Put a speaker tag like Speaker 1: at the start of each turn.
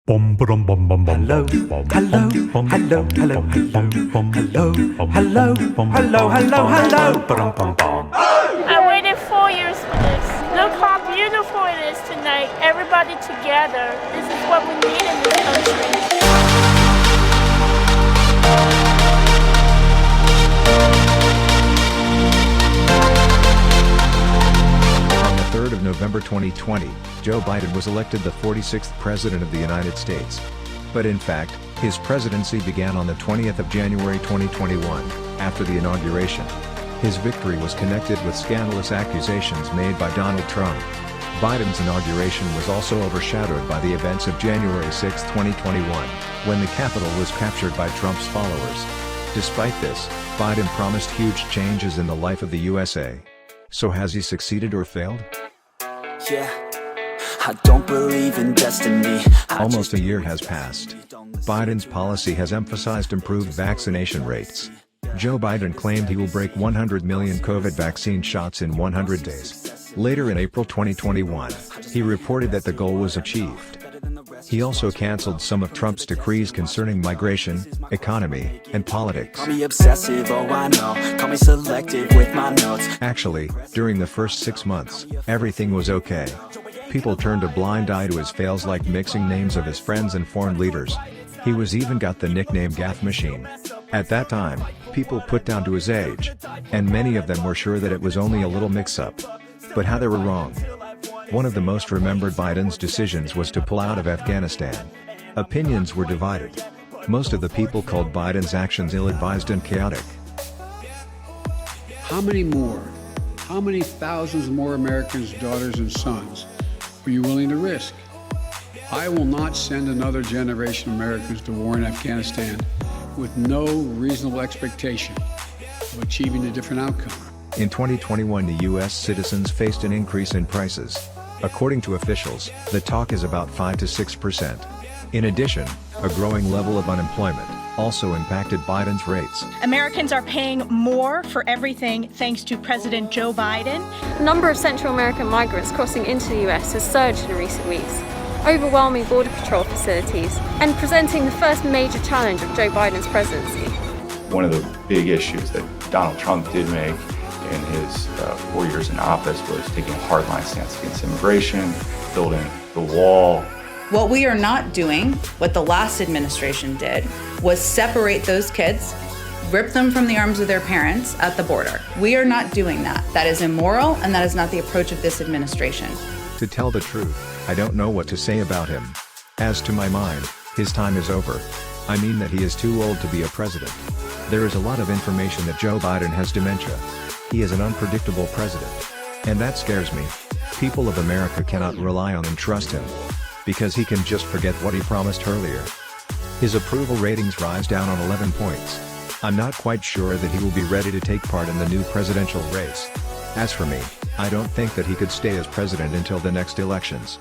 Speaker 1: Hello, hello, hello, hello, hello, hello, hello, hello, hello.
Speaker 2: I waited 4 years for this. Look how beautiful it is tonight. Everybody together. This is what we need in this country.
Speaker 3: On the 3rd of November 2020, Joe Biden was elected the 46th President of the United States. But in fact, his presidency began on the 20th of January 2021, after the inauguration. His victory was connected with scandalous accusations made by Donald Trump. Biden's inauguration was also overshadowed by the events of January 6, 2021, when the Capitol was captured by Trump's followers. Despite this, Biden promised huge changes in the life of the USA. So has he succeeded or failed?
Speaker 4: Yeah, I don't believe in destiny.
Speaker 3: Almost a year has passed. Biden's policy has emphasized improved vaccination rates. Joe Biden claimed he will break 100 million COVID vaccine shots in 100 days. Later in April 2021, he reported that the goal was achieved. He also canceled some of Trump's decrees concerning migration, economy, and politics.
Speaker 4: Call me obsessive, oh I know. Call me selective with my notes.
Speaker 3: Actually, during the first 6 months, everything was okay. People turned a blind eye to his fails, like mixing names of his friends and foreign leaders. He was even got the nickname Gaff Machine. At that time, people put down to his age. And many of them were sure that it was only a little mix-up. But how they were wrong. One of the most remembered Biden's decisions was to pull out of Afghanistan. Opinions were divided. Most of the people called Biden's actions ill-advised and chaotic.
Speaker 5: How many thousands more Americans' daughters and sons are you willing to risk? I will not send another generation of Americans to war in Afghanistan with no reasonable expectation of achieving a different outcome.
Speaker 3: In 2021, the U.S. citizens faced an increase in prices. According to officials, the talk is about 5 to 6%. In addition, a growing level of unemployment also impacted Biden's rates.
Speaker 6: Americans are paying more for everything thanks to President Joe Biden.
Speaker 7: The number of Central American migrants crossing into the US has surged in recent weeks, overwhelming Border Patrol facilities and presenting the first major challenge of Joe Biden's presidency.
Speaker 8: One of the big issues that Donald Trump did make in his 4 years in office was taking a hardline stance against immigration, building the wall.
Speaker 9: What we are not doing, what the last administration did, was separate those kids, rip them from the arms of their parents at the border. We are not doing that. That is immoral, and that is not the approach of this administration.
Speaker 3: To tell the truth, I don't know what to say about him. As to my mind, his time is over. I mean that he is too old to be a president. There is a lot of information that Joe Biden has dementia. He is an unpredictable president. And that scares me. People of America cannot rely on and trust him. Because he can just forget what he promised earlier. His approval ratings rise down on 11 points. I'm not quite sure that he will be ready to take part in the new presidential race. As for me, I don't think that he could stay as president until the next elections.